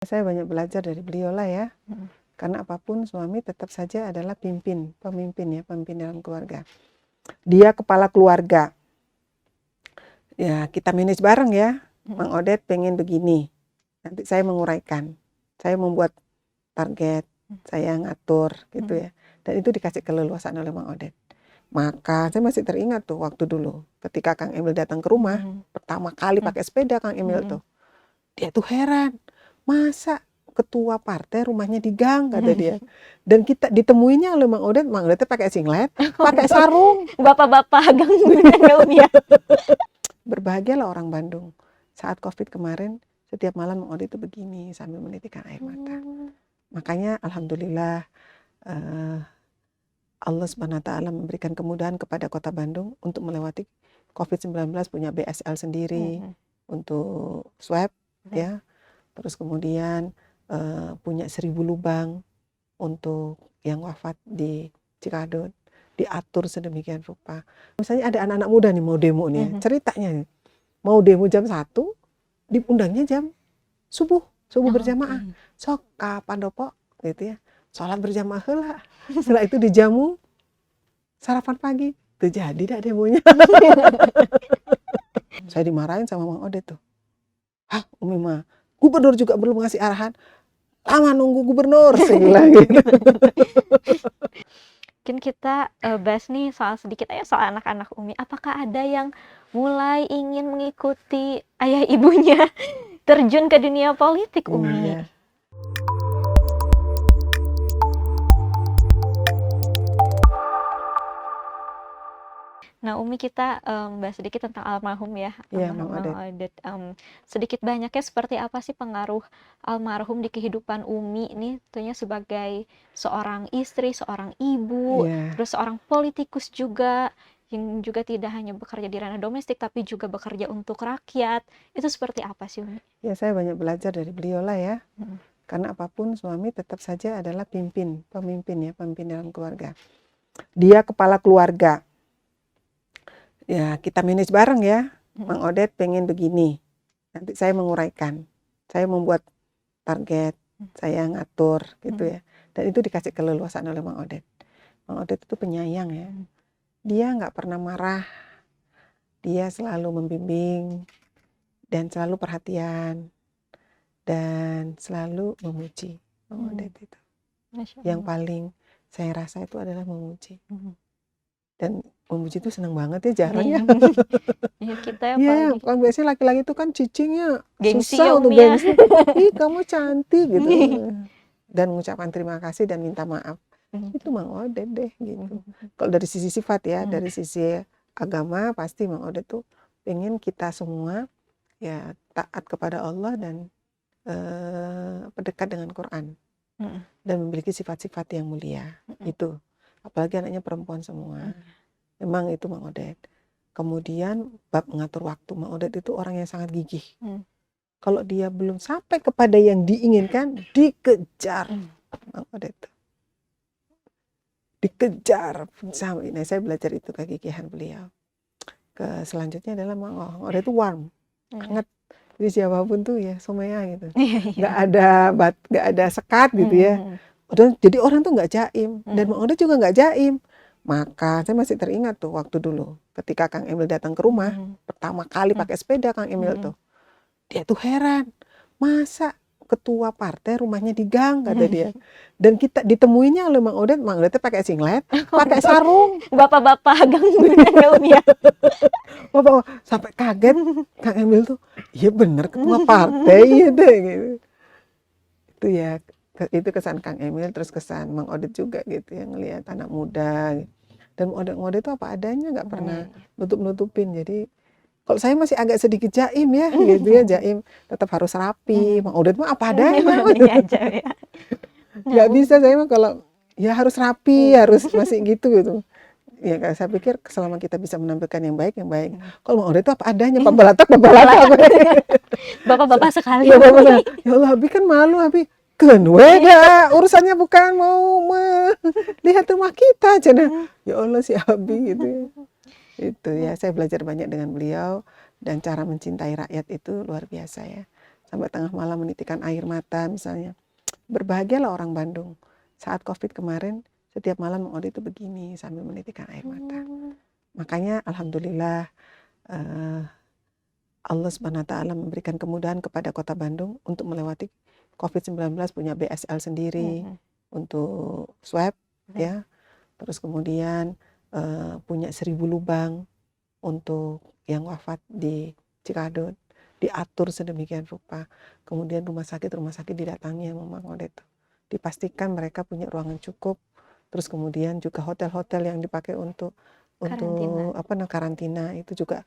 Saya banyak belajar dari beliau lah ya. Karena apapun suami tetap saja adalah pemimpin dalam keluarga. Dia kepala keluarga. Ya, kita manage bareng ya. Mang Odet pengen begini. Nanti saya menguraikan. Saya membuat target, saya ngatur gitu ya. Dan itu dikasih keleluasan oleh Mang Odet. Maka saya masih teringat tuh waktu dulu ketika Kang Emil datang ke rumah, pertama kali pakai sepeda Kang Emil tuh. Dia tuh heran, masa ketua partai rumahnya di gang, kata dia. Dan kita ditemuinya oleh Mang Odetnya pakai singlet, pakai sarung. Bapak-bapak gang ya. Berbahagialah orang Bandung. Saat COVID kemarin, setiap malam Mang Odet itu begini sambil menitikkan air mata. Makanya alhamdulillah Allah Subhanahu wa Ta'ala memberikan kemudahan kepada Kota Bandung untuk melewati COVID-19, punya BSL sendiri untuk swab ya. Terus kemudian punya 1000 lubang untuk yang wafat di Cikadut, diatur sedemikian rupa. Misalnya ada anak-anak muda nih mau demo nih, ceritanya nih, mau demo jam 1, diundangnya jam subuh berjamaah. Sok kapan dopo gitu ya, sholat berjamaah lah. Setelah itu dijamu sarapan pagi, tuh jadi dah demonya. Saya dimarahin sama Mang Odet tuh. Hah, Umi mah, gubernur juga belum ngasih arahan. Lama nunggu gubernur, saya bilang gitu. Mungkin kita bahas nih sedikit aja soal anak-anak Umi. Apakah ada yang mulai ingin mengikuti ayah ibunya terjun ke dunia politik, Umi? Iya. Nah, Umi, kita bahas sedikit tentang almarhum ya, Iya, almarhum Mang Mang Odet. Sedikit banyaknya seperti apa sih pengaruh almarhum di kehidupan Umi ini, tentunya sebagai seorang istri, seorang ibu, Iya. terus seorang politikus juga, yang juga tidak hanya bekerja di ranah domestik, tapi juga bekerja untuk rakyat. Itu seperti apa sih, Umi? Ya, saya banyak belajar dari beliau lah ya. Karena apapun suami tetap saja adalah pemimpin dalam keluarga. Dia kepala keluarga. Ya, kita manage bareng ya. Mang Odet pengen begini. Nanti saya menguraikan. Saya membuat target, saya ngatur gitu ya. Dan itu dikasih keleluasan oleh Mang Odet. Mang Odet itu penyayang ya. Dia nggak pernah marah. Dia selalu membimbing dan selalu perhatian dan selalu memuji. Mang Odet itu. Yang paling saya rasa itu adalah memuji. Dan memuji itu senang banget ya, jarang ya. Ya, kita Iya, kan biasanya laki-laki itu kan cicingnya gengsi susah ya, untuk Umi ya. gengsi. Ih, kamu cantik gitu. Dan mengucapkan terima kasih dan minta maaf. Itu Mang Odet deh gitu. Kalau dari sisi sifat ya, dari sisi agama pasti Mang Odet tuh pengen kita semua ya taat kepada Allah dan dekat dengan Quran. Dan memiliki sifat-sifat yang mulia. Itu. Apalagi anaknya perempuan semua. Memang itu Mang Odet. Kemudian bab mengatur waktu, Mang Odet itu orang yang sangat gigih. Kalau dia belum sampai kepada yang diinginkan, dikejar. Mang Odet itu. Dikejar. Nah, saya belajar itu kegigihan beliau. Selanjutnya adalah Mang Odet itu warm. Hangat. Jadi siapapun tuh ya somea gitu. Nggak ada sekat gitu ya. Jadi orang tuh nggak jaim. Dan Mang Odet juga nggak jaim. Maka saya masih teringat tuh waktu dulu ketika Kang Emil datang ke rumah, pertama kali pakai sepeda Kang Emil tuh. Dia tuh heran, masa ketua partai rumahnya di gang, kata dia. Dan kita ditemuinya oleh Mang Odetnya pakai singlet, pakai sarung. Bapak-bapak gang ya. Bapak sampai kaget Kang Emil tuh, iya bener ketua partai gitu. Itu ya. Itu kesan Kang Emil, terus kesan Mang Odet juga gitu ya, ngelihat anak muda gitu. Dan Mang Odet itu apa adanya, nggak pernah nutup-nutupin. Jadi kalau saya masih agak sedikit jaim ya gitu ya, jaim tetap harus rapi. Mang Odet mah apa adanya. Nggak bisa saya mah kalau ya harus rapi, harus masih gitu. Ya saya pikir selama kita bisa menampilkan yang baik. Kalau Mang Odet itu apa adanya, pembalatak. Bapak-bapak sekali. Ya, ya Allah, Abi kan malu, Abi. Beda urusannya bukan mau melihat rumah kita aja. Ya Allah si Abi gitu. Itu ya, saya belajar banyak dengan beliau dan cara mencintai rakyat itu luar biasa ya. sampai tengah malam menitikan air mata misalnya. Berbahagialah orang Bandung. Saat COVID kemarin, setiap malam Mang Ode itu begini sambil menitikan air mata. Makanya alhamdulillah Allah Subhanahu wa taala memberikan kemudahan kepada Kota Bandung untuk melewati COVID-19, punya BSL sendiri untuk swab ya. Terus kemudian punya 1000 lubang untuk yang wafat di Cikadut, diatur sedemikian rupa. Kemudian rumah sakit didatangi sama Mang Ode itu. Dipastikan mereka punya ruangan cukup. Terus kemudian juga hotel-hotel yang dipakai untuk karantina itu juga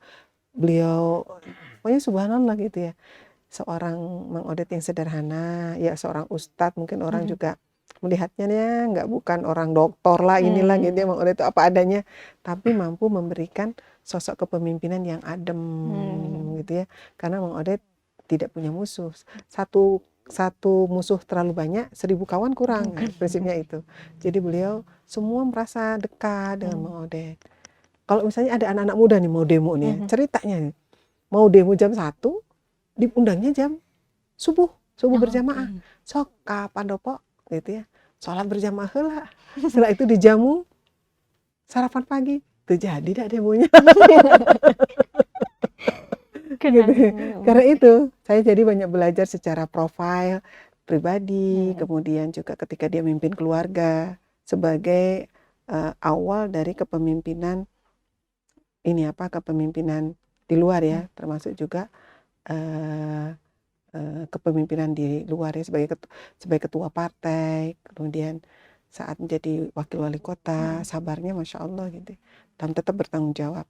beliau, pokoknya subhanallah gitu ya. Seorang Mang Ode yang sederhana, ya seorang ustadz, mungkin orang juga melihatnya ya nggak, bukan orang doktor lah inilah gitu ya. Mang Ode itu apa adanya, tapi mampu memberikan sosok kepemimpinan yang adem gitu ya. Karena Mang Ode tidak punya musuh. Satu musuh terlalu banyak, 1000 kawan kurang, prinsipnya itu. Jadi beliau semua merasa dekat dengan Mang Ode. Kalau misalnya ada anak-anak muda nih mau demo nih ya, ceritanya nih, mau demo jam 1, diundangnya jam subuh berjamaah. Sok kapan dopo gitu ya, sholat berjamaah lah. Setelah itu dijamu sarapan pagi, itu jadi dah demonya. Gitu. Karena itu saya jadi banyak belajar secara profil pribadi, kemudian juga ketika dia memimpin keluarga sebagai awal dari kepemimpinan kepemimpinan di luar ya, termasuk juga kepemimpinan di luar ya, sebagai ketua partai, kemudian saat menjadi wakil wali kota, sabarnya Masya Allah gitu, dan tetap bertanggung jawab.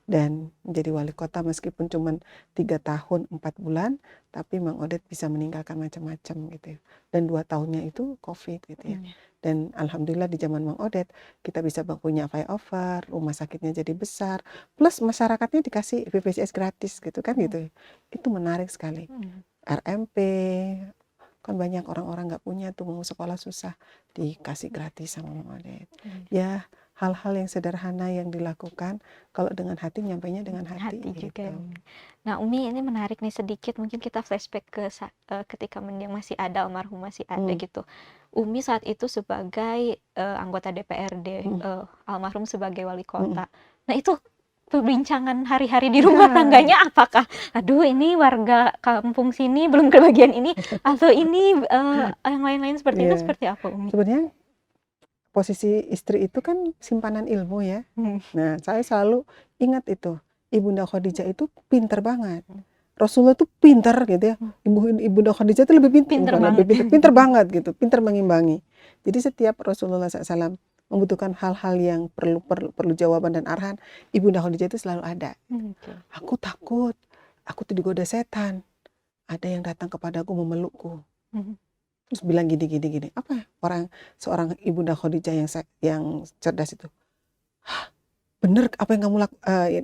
Dan menjadi wali kota meskipun cuma 3 tahun 4 bulan, tapi Mang Ode bisa meninggalkan macam-macam gitu ya. Dan 2 tahunnya itu COVID gitu ya. Dan alhamdulillah di zaman Mang Ode kita bisa punya flyover, rumah sakitnya jadi besar, plus masyarakatnya dikasih BPJS gratis gitu kan gitu. Itu menarik sekali. RMP kan banyak orang-orang nggak punya tuh, mau sekolah susah, dikasih gratis sama Mang Ode. Ya hal-hal yang sederhana yang dilakukan kalau dengan hati, nyampainya dengan hati gitu. Juga. Nah Umi, ini menarik nih sedikit, mungkin kita flashback ke ketika mendiang masih ada, almarhum masih ada gitu. Umi saat itu sebagai anggota DPRD, almarhum sebagai wali kota. Nah itu perbincangan hari-hari di rumah tangganya apakah, aduh ini warga kampung sini belum kebagian ini, atau ini yang lain-lain seperti itu, seperti apa Umi? Sebenarnya posisi istri itu kan simpanan ilmu ya. Nah saya selalu ingat itu, Ibunda Khadijah itu pinter banget. Rasulullah itu pinter gitu ya. Ibunda Khadijah itu lebih pinter banget gitu, pinter mengimbangi. Jadi setiap Rasulullah SAW membutuhkan hal-hal yang perlu jawaban dan arahan, Ibunda Khadijah itu selalu ada. Aku takut, aku tuh digoda setan. Ada yang datang kepadaku memelukku. Terus bilang gini. Apa seorang Ibunda Khadijah yang cerdas itu? Hah, bener apa yang kamu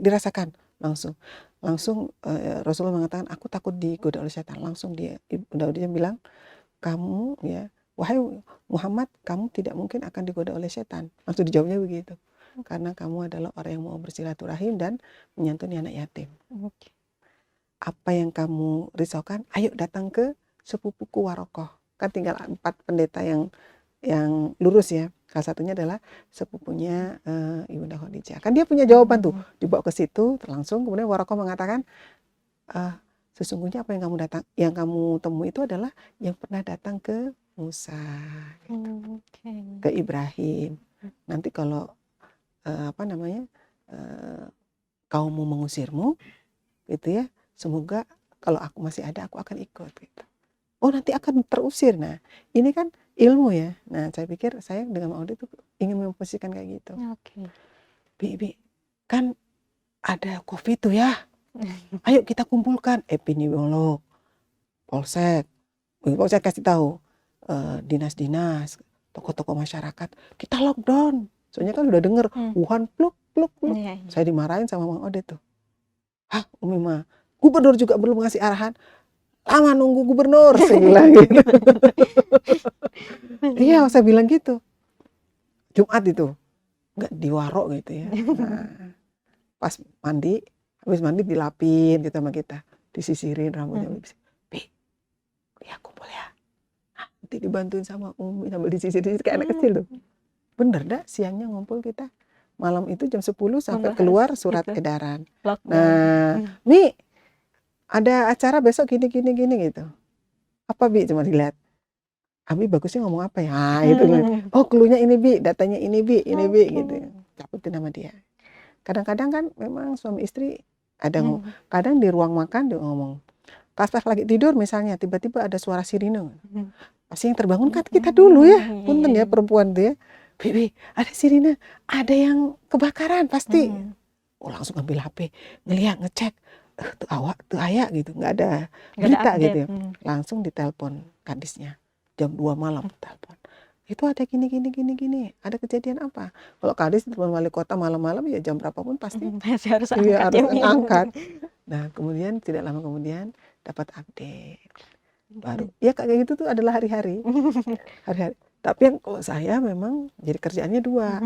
dirasakan? Langsung Rasulullah mengatakan, aku takut digoda oleh setan. Langsung Ibunda Khadijah bilang, kamu ya, wahai Muhammad, kamu tidak mungkin akan digoda oleh setan. Langsung dijawabnya begitu. Karena kamu adalah orang yang mau bersilaturahim dan menyantuni anak yatim. Apa yang kamu risaukan? Ayo datang ke sepupuku Warokoh. Kan tinggal 4 pendeta yang lurus ya. Salah satunya adalah sepupunya Ibunda Khadijah. Kan dia punya jawaban tuh, dibawa ke situ langsung. Kemudian Warokoh mengatakan, sesungguhnya apa yang kamu temui itu adalah yang pernah datang ke Musa, gitu. Ke Ibrahim. Nanti kalau kaum mau mengusirmu, gitu ya. Semoga kalau aku masih ada, aku akan ikut. Gitu. Oh nanti akan terusir. Nah ini kan ilmu ya. Nah saya pikir saya dengan Mang Ode itu ingin memposisikan kayak gitu. Bi, kan ada COVID tuh ya. Ayo kita kumpulkan epidemiolog, polsek kasih tahu, dinas-dinas, tokoh-tokoh masyarakat, kita lockdown. Soalnya kan udah denger Wuhan pluk. Saya dimarahin sama Mang Ode tuh. Hah Umi mah, gubernur juga belum ngasih arahan. Lama nunggu gubernur, saya bilang gitu. Iya, saya bilang gitu. Jumat itu, nggak diwarok gitu ya. Nah, pas habis mandi dilapin gitu sama kita, disisirin rambutnya. ya kumpul ya. Nanti dibantuin sama Umi sambil disisir-sisir kayak anak kecil tuh. Bener dah, siangnya ngumpul kita. Malam itu jam 10 sampai Membahas keluar surat itu edaran. lockdown. Nah, Mi, ada acara besok gini gitu. Apa Bi? Cuma dilihat. Abi bagusnya ngomong apa ya? Nah, itu. Oh, cluenya ini Bi, datanya ini Bi, ini Bi gitu. Caputin nama dia. Kadang-kadang kan memang suami istri ada kadang di ruang makan dia ngomong. Pas lagi tidur misalnya tiba-tiba ada suara sirine. Pasti yang terbangun kan kita dulu ya. Punten ya perempuan tuh ya. Bibi, ada sirine, ada yang kebakaran pasti. Oh, langsung ambil HP, ngeliat, ngecek. Tuh awak, tuh ayak gitu, nggak ada berita gitu ya. Langsung ditelepon kadisnya. Jam 2 malam telepon. Itu ada gini. Ada kejadian apa? Kalau kadis telepon wali kota malam-malam ya jam berapapun pasti Masih harus iya, angkat harus angkat. Nah, kemudian tidak lama kemudian dapat update. Baru ya kayak gitu tuh adalah hari-hari. Hari-hari. Tapi yang kalau saya memang jadi kerjaannya dua.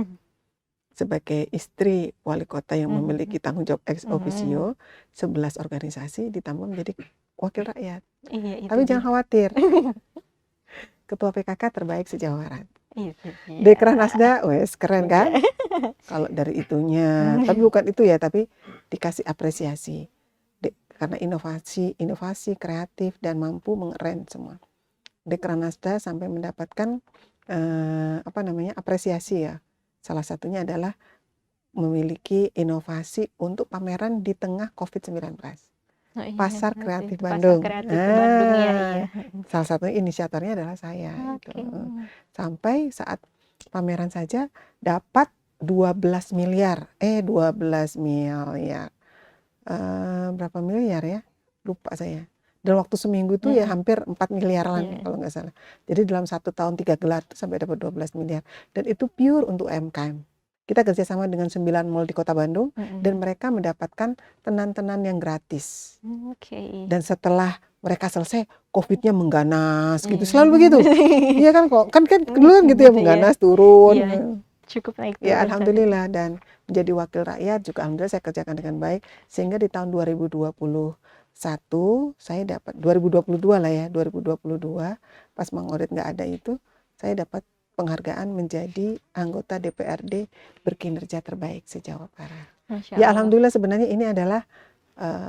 Sebagai istri wali kota yang memiliki tanggung jawab ex officio 11 organisasi ditambah menjadi wakil rakyat. Iya, Tapi jangan khawatir. Ketua PKK terbaik sejauh barat. Iya. Dekranasda, wes keren kan? Kalau dari itunya, tapi bukan itu ya, tapi dikasih apresiasi. Karena inovasi kreatif dan mampu mengerem semua. Dekranasda sampai mendapatkan apresiasi ya. Salah satunya adalah memiliki inovasi untuk pameran di tengah COVID-19. Oh, iya, Pasar Kreatif Pasar Bandung. Kreatif Bandung, iya. Salah satu inisiatornya adalah saya. Oke. Gitu. Sampai saat pameran saja dapat 12 miliar. Berapa miliar ya? Lupa saya. Dalam waktu seminggu itu ya hampir 4 miliaran kalau nggak salah. Jadi dalam 1 tahun 3 gelar itu sampai dapat 12 miliar. Dan itu pure untuk UMKM. Kita kerjasama dengan 9 mall di kota Bandung dan mereka mendapatkan tenan-tenan yang gratis. Dan setelah mereka selesai, COVID-nya mengganas gitu. Selalu begitu. Iya kan kok. Kan dulu gitu ya mengganas turun. Iya, cukup naik turun. Ya alhamdulillah dan menjadi wakil rakyat juga alhamdulillah saya kerjakan dengan baik sehingga di tahun 2021 saya dapat 2022 lah ya 2022 pas Mang Odet nggak ada itu saya dapat penghargaan menjadi anggota DPRD berkinerja terbaik se-Jawa Barat. Ya alhamdulillah sebenarnya ini adalah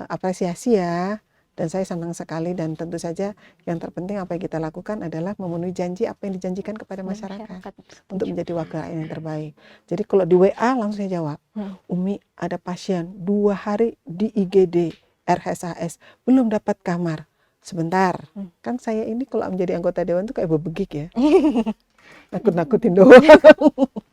apresiasi ya dan saya senang sekali dan tentu saja yang terpenting apa yang kita lakukan adalah memenuhi janji apa yang dijanjikan kepada masyarakat untuk menjadi wakil rakyat yang terbaik. Jadi kalau di WA langsung saya jawab, Umi ada pasien 2 hari di IGD RSHS belum dapat kamar. Sebentar, kan saya ini kalau menjadi anggota dewan tuh kayak bebegik ya. Nakut-nakutin doang.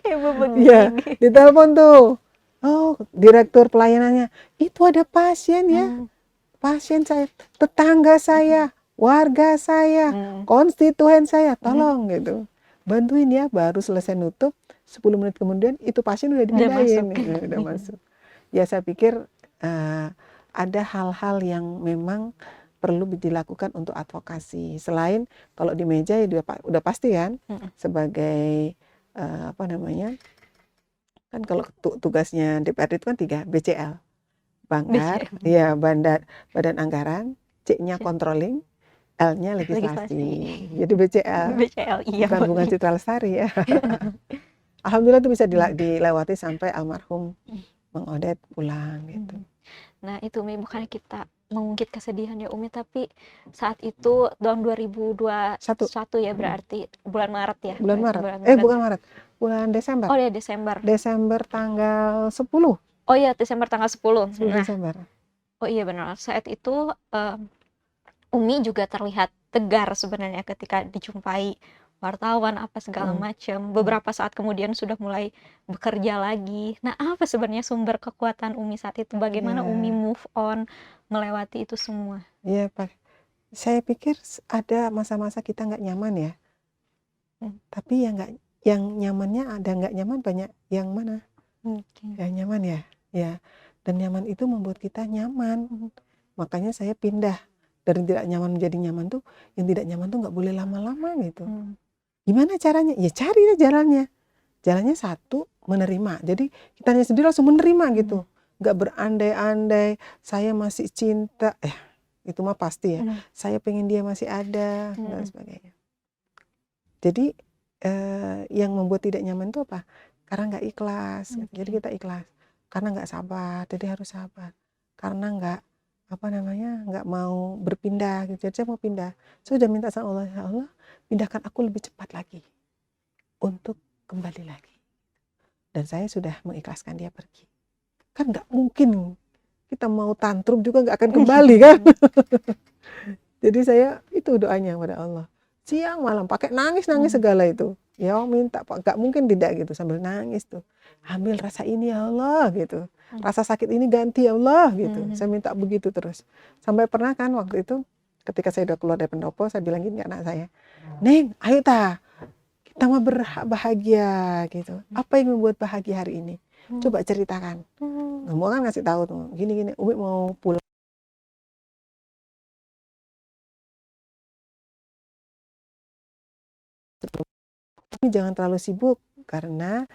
Kayak bebegik. Iya, ditelepon tuh. Oh, direktur pelayanannya, itu ada pasien ya. Pasien saya, tetangga saya, warga saya, konstituen saya, tolong gitu. Bantuin ya, baru selesai nutup, 10 menit kemudian itu pasien udah dipindahin. Udah masuk. Ya saya pikir ada hal-hal yang memang perlu dilakukan untuk advokasi. Selain kalau di meja ya udah pasti kan, sebagai kan kalau tugasnya DPRD itu kan 3, BCL. Banggar, ya Badan Anggaran, C-nya controlling, L-nya legislasi. Jadi BCL iya. Bukan Bunga Citra Lestari ya. Alhamdulillah itu bisa dilewati sampai almarhum Mang Odet pulang gitu. Nah itu Umi, bukan kita mengungkit kesedihan ya Umi, tapi saat itu tahun 2021 ya berarti bulan Maret ya? Bulan Maret. Bukan Maret. Bulan Desember. Oh ya Desember. Desember tanggal 10. Oh iya, Desember tanggal 10. Desember. Oh iya benar. Saat itu Umi juga terlihat tegar sebenarnya ketika dijumpai wartawan apa segala macam. Beberapa saat kemudian sudah mulai bekerja lagi. Nah, apa sebenarnya sumber kekuatan Umi saat itu? Bagaimana Umi move on melewati itu semua? Iya, Pak. Saya pikir ada masa-masa kita nggak nyaman ya. Tapi yang nyamannya ada, nggak nyaman banyak. Yang mana? Yang nyaman ya. Ya, dan nyaman itu membuat kita nyaman. Makanya saya pindah dari tidak nyaman menjadi nyaman tuh. Yang tidak nyaman tuh nggak boleh lama-lama gitu. Gimana caranya? Ya cari jalannya. Jalannya satu, menerima. Jadi kitanya sendiri langsung menerima gitu. Nggak berandai-andai. Saya masih cinta. itu mah pasti ya. Saya pengen dia masih ada dan sebagainya. Jadi yang membuat tidak nyaman itu apa? Karena nggak ikhlas. Jadi kita ikhlas. Karena nggak sabar, jadi harus sabar. Karena nggak nggak mau berpindah gitu. Jadi saya mau pindah. Saya sudah minta sama Allah, ya Allah, pindahkan aku lebih cepat lagi untuk kembali lagi. Dan saya sudah mengikhlaskan dia pergi. Kan nggak mungkin kita mau tantrum juga nggak akan kembali kan. Jadi saya itu doanya kepada Allah. Siang malam pakai nangis segala itu. Ya minta Pak, nggak mungkin tidak gitu sambil nangis tuh. Ambil rasa ini ya Allah gitu. Rasa sakit ini ganti ya Allah gitu. Saya minta begitu terus. Sampai pernah kan waktu itu ketika saya udah keluar dari pendopo, saya bilang gini ke anak saya, Neng, ayo ta, kita mah bahagia gitu. Apa yang membuat bahagia hari ini? Coba ceritakan. Mau kan ngasih tahu tuh, gini Umi mau pulang. Tapi jangan terlalu sibuk karena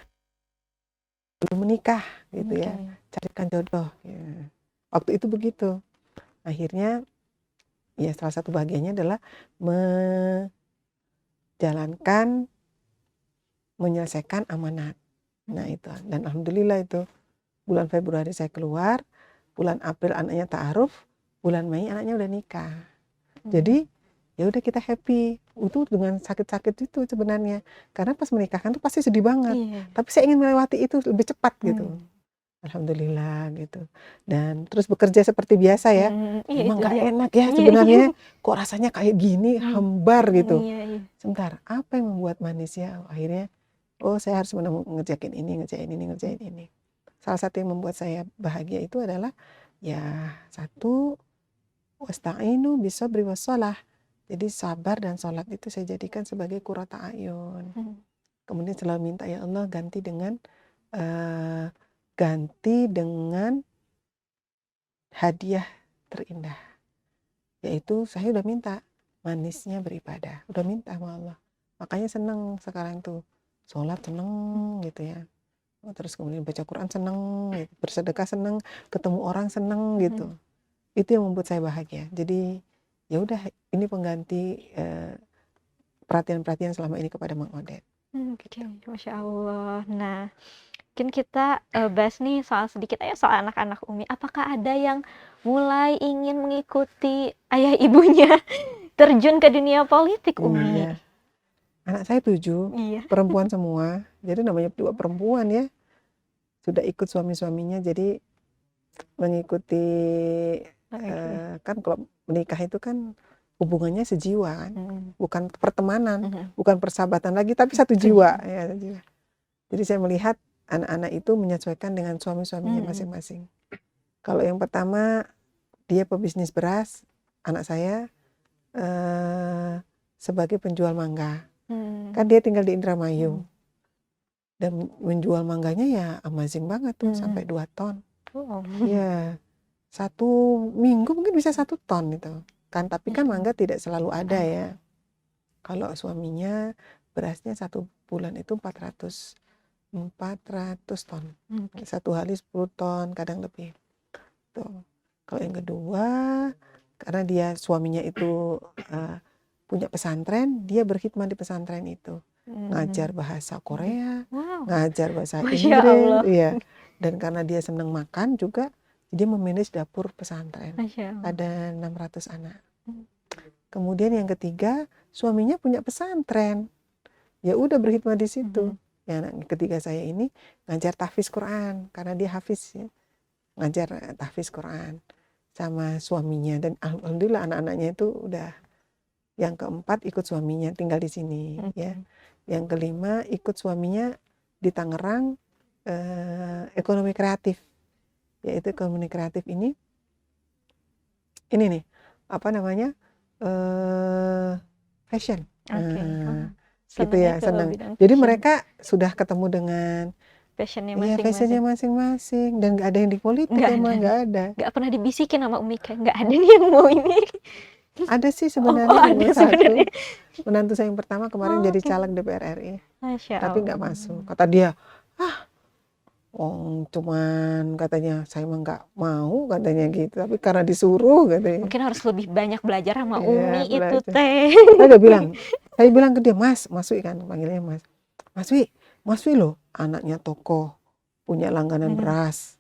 belum menikah gitu ya. Carikan jodoh. Ya. Waktu itu begitu. Akhirnya ya salah satu bagiannya adalah menyelesaikan amanat. Nah itu, dan alhamdulillah itu bulan Februari saya keluar, bulan April anaknya ta'aruf, bulan Mei anaknya udah nikah. Jadi ya udah kita happy. Itu dengan sakit-sakit itu sebenarnya. Karena pas menikahkan tuh pasti sedih banget. Tapi saya ingin melewati itu lebih cepat gitu. Alhamdulillah gitu. Dan terus bekerja seperti biasa ya. Emang nggak enak ya sebenarnya. Kok rasanya kayak gini, hambar gitu. Sebentar, apa yang membuat manis ya? Akhirnya, saya harus ngerjain ini. Salah satu yang membuat saya bahagia itu adalah ya satu, wasta'inu bisabri wassalah. Jadi sabar dan sholat itu saya jadikan sebagai qurrata a'yun. Kemudian selalu minta ya Allah ganti dengan hadiah terindah. Yaitu saya udah minta manisnya beribadah. Udah minta sama Allah. Makanya seneng sekarang tuh. Sholat seneng gitu ya. Terus kemudian baca Quran seneng, gitu. Bersedekah seneng, ketemu orang seneng gitu. Itu yang membuat saya bahagia. Jadi ya udah ini pengganti perhatian-perhatian selama ini kepada Mang Odet. Oke, Masya Allah. Nah, mungkin kita bahas nih sedikit aja soal anak-anak Umi. Apakah ada yang mulai ingin mengikuti ayah ibunya terjun ke dunia politik, Umi? Iya. Anak saya 7, perempuan semua. Jadi namanya 2 perempuan ya. Sudah ikut suami-suaminya, jadi mengikuti kan kalau menikah itu kan hubungannya sejiwa kan, bukan pertemanan, bukan persahabatan lagi, tapi satu jiwa ya. Jadi saya melihat anak-anak itu menyesuaikan dengan suami-suaminya masing-masing. Kalau yang pertama dia pebisnis beras, anak saya sebagai penjual mangga. Kan dia tinggal di Indramayu. Dan menjual mangganya ya amazing banget tuh, sampai 2 ton. Ya, 1 minggu mungkin bisa 1 ton itu. Kan, tapi kan mangga tidak selalu ada ya. Kalau suaminya berasnya 1 bulan itu 400 ton. 1 hari 10 ton, kadang lebih. Tuh. Kalau yang kedua, karena dia suaminya itu punya pesantren, dia berkhidmat di pesantren itu. Ngajar bahasa Korea, ngajar bahasa Inggris, iya. Dan karena dia senang makan juga, dia memanage dapur pesantren. Ada 600 anak. Kemudian yang ketiga, suaminya punya pesantren. Ya udah berkhidmat di situ. Yang ketiga saya ini ngajar tahfiz Quran karena dia hafiz ya. Ngajar tahfiz Quran sama suaminya, dan alhamdulillah anak-anaknya itu udah, yang keempat ikut suaminya tinggal di sini ya. Yang kelima ikut suaminya di Tangerang ekonomi kreatif. Yaitu ekonomi kreatif ini nih fashion. Gitu ya, senang. Jadi mereka sudah ketemu dengan fashionnya masing-masing, dan nggak ada yang di politik, emang nggak ada. Nggak pernah dibisikin sama Umi kan, nggak ada nih yang mau ini. Ada sih sebenarnya, menantu saya yang pertama kemarin jadi caleg DPR RI, tapi nggak masuk. Kata dia, cuman katanya saya mah nggak mau katanya gitu, tapi karena disuruh katanya. Mungkin harus lebih banyak belajar sama Iya, Umi itu belajar. teh. Saya bilang ke dia, Mas Wi kan, panggilnya Mas Wi loh, anaknya tokoh, punya langganan beras,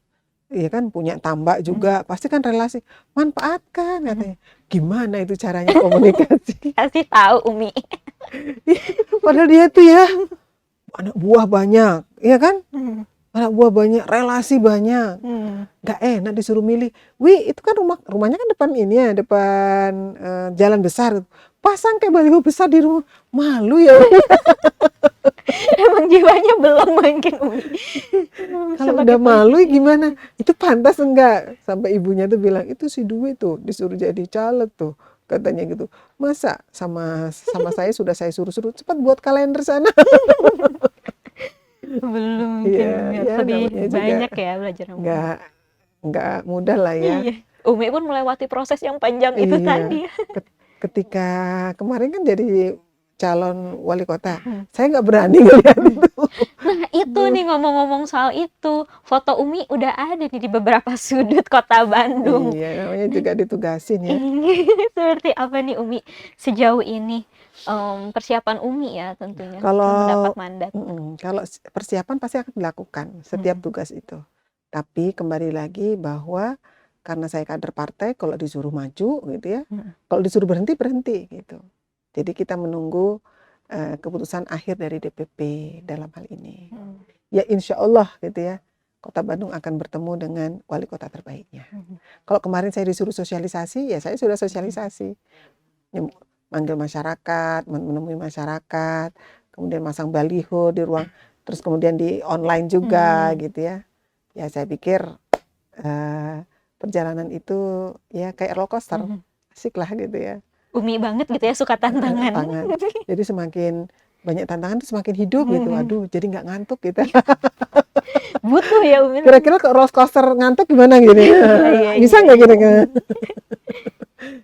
iya kan, punya tambak juga, pasti kan relasi, manfaatkan katanya. Gimana itu caranya komunikasi? Kasih tahu Umi. Padahal dia tuh ya, anak buah banyak, iya kan? Anak buah banyak, relasi banyak. Gak enak disuruh milih. Wih, itu kan rumahnya kan depan ini ya, depan jalan besar. Pasang kayak baliho besar di rumah. Malu ya. Emang jiwanya belum mungkin Umi. Kalau Sebagai udah malu politisi. gimana? Itu pantas enggak? Sampai ibunya tuh bilang, itu si Dwi tuh disuruh jadi caleg tuh. Katanya gitu. Masa sama saya sudah saya suruh-suruh, cepat buat kalender sana. Belum mungkin Iya, Umi ya harus lebih namanya juga banyak ya belajar sama Umi. nggak mudah lah ya. Iya. Umi pun melewati proses yang panjang itu Iya. tadi ya. Ketika kemarin kan jadi calon wali kota, saya nggak berani ngeliat itu. Nah itu nih ngomong-ngomong soal itu, foto Umi udah ada nih di beberapa sudut kota Bandung. Iya, namanya juga ditugasin ya. Seperti apa nih Umi sejauh ini persiapan Umi ya tentunya Kalau setelah mendapat mandat. kalau persiapan pasti akan dilakukan setiap tugas itu. Tapi kembali lagi bahwa karena saya kader partai, kalau disuruh maju gitu ya, kalau disuruh berhenti berhenti gitu. Jadi kita menunggu keputusan akhir dari DPP dalam hal ini. Ya insya Allah gitu ya, Kota Bandung akan bertemu dengan wali kota terbaiknya. Kalau kemarin saya disuruh sosialisasi, ya saya sudah sosialisasi. Manggil masyarakat, menemui masyarakat, kemudian masang baliho di ruang, terus kemudian di online juga gitu ya. Ya saya pikir perjalanan itu ya kayak roller coaster, asik lah gitu ya. Umi banget gitu ya, suka tantangan. Jadi semakin banyak tantangan itu semakin hidup gitu. Aduh, jadi nggak ngantuk gitu. Butuh ya Umi. Kira-kira kalau roller coaster ngantuk gimana gini? Bisa nggak kira-kira?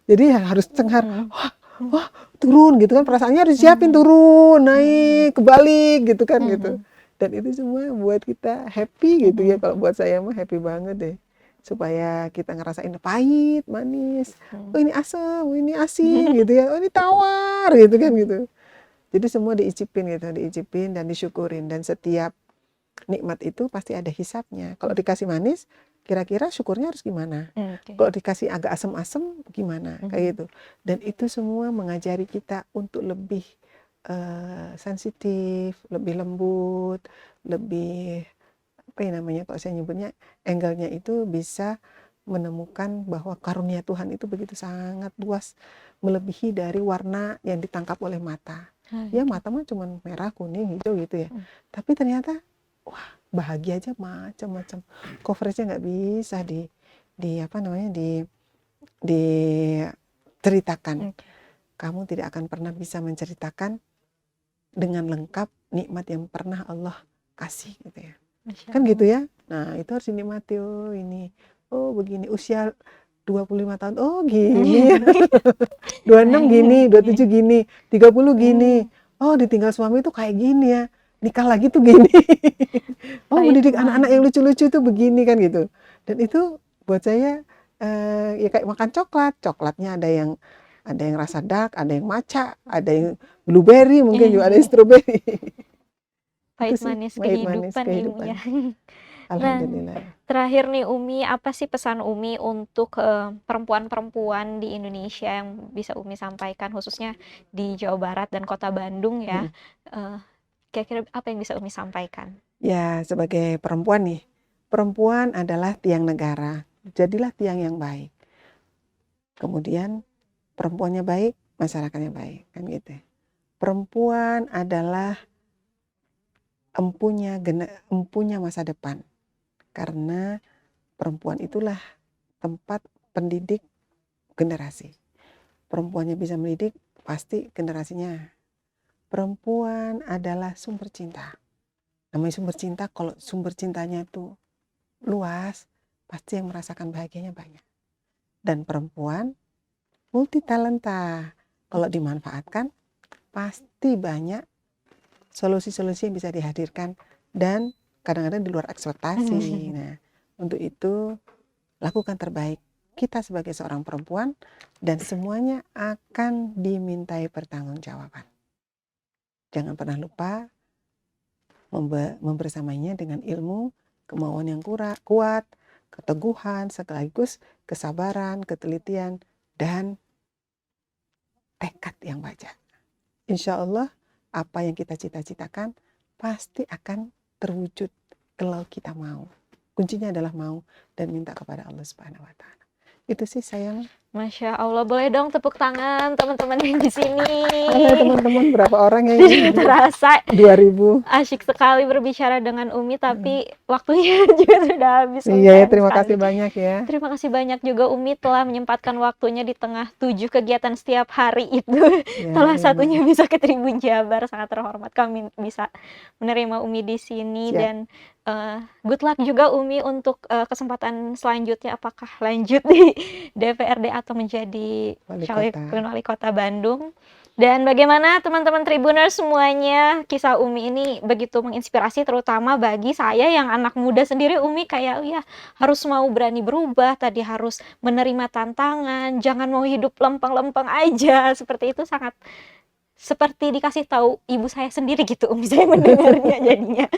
Jadi harus cengar. Wah, turun gitu kan, perasaannya harus siapin turun, naik, kebalik gitu kan gitu. Dan itu semua buat kita happy gitu ya. Kalau buat saya mah happy banget deh. Supaya kita ngerasain pahit, manis. Oh ini asam, oh ini asin gitu ya. Oh ini tawar gitu kan gitu. Jadi semua diicipin gitu, diicipin dan disyukurin. Dan setiap nikmat itu pasti ada hisapnya. Kalau dikasih manis, kira-kira syukurnya harus gimana? Kalau dikasih agak asam-asam, gimana? Kayak gitu. Dan itu semua mengajari kita untuk lebih sensitif, lebih lembut, lebih apa ya namanya? Kalau saya nyebutnya, angle-nya itu bisa menemukan bahwa karunia Tuhan itu begitu sangat luas, melebihi dari warna yang ditangkap oleh mata. Ya mata mah cuma merah, kuning, hijau gitu ya. Tapi ternyata wah bahagia aja macam-macam, coveragenya nggak bisa diceritakan. Kamu tidak akan pernah bisa menceritakan dengan lengkap nikmat yang pernah Allah kasih gitu ya. Kan gitu ya. Nah itu harus dinikmati. Oh ini, oh begini, usia 25 tahun, oh gini, 26 gini, 27 gini, 30 gini, oh ditinggal suami itu kayak gini ya, nikah lagi tuh gini. Oh mendidik anak-anak yang lucu-lucu tuh begini kan gitu. Dan itu buat saya ya kayak makan coklat. Coklatnya ada yang rasa dark, ada yang matcha, ada yang blueberry, mungkin juga ada yang strawberry. Pahit manis kehidupan ya. Alhamdulillah. Nah, terakhir nih Umi, apa sih pesan Umi untuk perempuan-perempuan di Indonesia yang bisa Umi sampaikan khususnya di Jawa Barat dan Kota Bandung ya? Kira-kira apa yang bisa Umi sampaikan? Ya, sebagai perempuan nih, perempuan adalah tiang negara. Jadilah tiang yang baik. Kemudian perempuannya baik, masyarakatnya baik, kan gitu. Perempuan adalah empunya masa depan. Karena perempuan itulah tempat pendidik generasi. Perempuannya bisa mendidik, pasti generasinya. Perempuan adalah sumber cinta. Namanya sumber cinta, kalau sumber cintanya itu luas, pasti yang merasakan bahagianya banyak. Dan perempuan multi talenta. Kalau dimanfaatkan, pasti banyak solusi-solusi yang bisa dihadirkan dan kadang-kadang di luar ekspektasi. Nah, untuk itu lakukan terbaik kita sebagai seorang perempuan dan semuanya akan dimintai pertanggungjawaban. Jangan pernah lupa membersamainya dengan ilmu, kemauan yang kuat, keteguhan, sekaligus kesabaran, ketelitian, dan tekad yang wajar. Insya Allah apa yang kita cita-citakan pasti akan terwujud kalau kita mau. Kuncinya adalah mau dan minta kepada Allah Subhanahu wa Ta'ala. Itu sih sayang. Masya Allah, boleh dong tepuk tangan teman-teman yang di sini. Halo teman-teman, berapa orang yang ini? Tidak terasa 2000. asyik sekali berbicara dengan Umi, tapi waktunya juga sudah habis. Iya, terima kasih banyak ya. Terima kasih banyak juga Umi telah menyempatkan waktunya di tengah 7 kegiatan setiap hari itu. Ya, Salah satunya bisa ke Tribun Jabar, sangat terhormat kami bisa menerima Umi di sini. Siap. Dan good luck juga Umi untuk kesempatan selanjutnya, apakah lanjut di DPRD atau menjadi calon wali kota Bandung. Dan bagaimana teman-teman Tribuners semuanya, kisah Umi ini begitu menginspirasi, terutama bagi saya yang anak muda sendiri. Umi kayak ya harus mau berani berubah, tadi harus menerima tantangan, jangan mau hidup lempeng-lempeng aja, seperti itu. Sangat seperti dikasih tahu ibu saya sendiri gitu Umi, saya mendengarnya jadinya.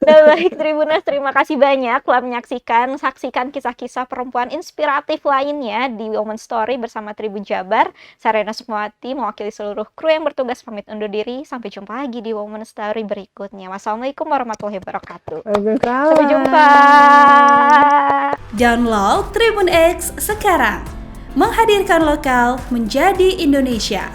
Nah, baik Tribuners, terima kasih banyak telah menyaksikan, saksikan kisah-kisah perempuan inspiratif lainnya di Woman Story bersama Tribun Jabar. Saya Rena Sukmawati mewakili seluruh kru yang bertugas pamit undur diri. Sampai jumpa lagi di Woman Story berikutnya. Wassalamualaikum warahmatullahi wabarakatuh. Sampai jumpa. Download Tribun X sekarang. Menghadirkan lokal menjadi Indonesia.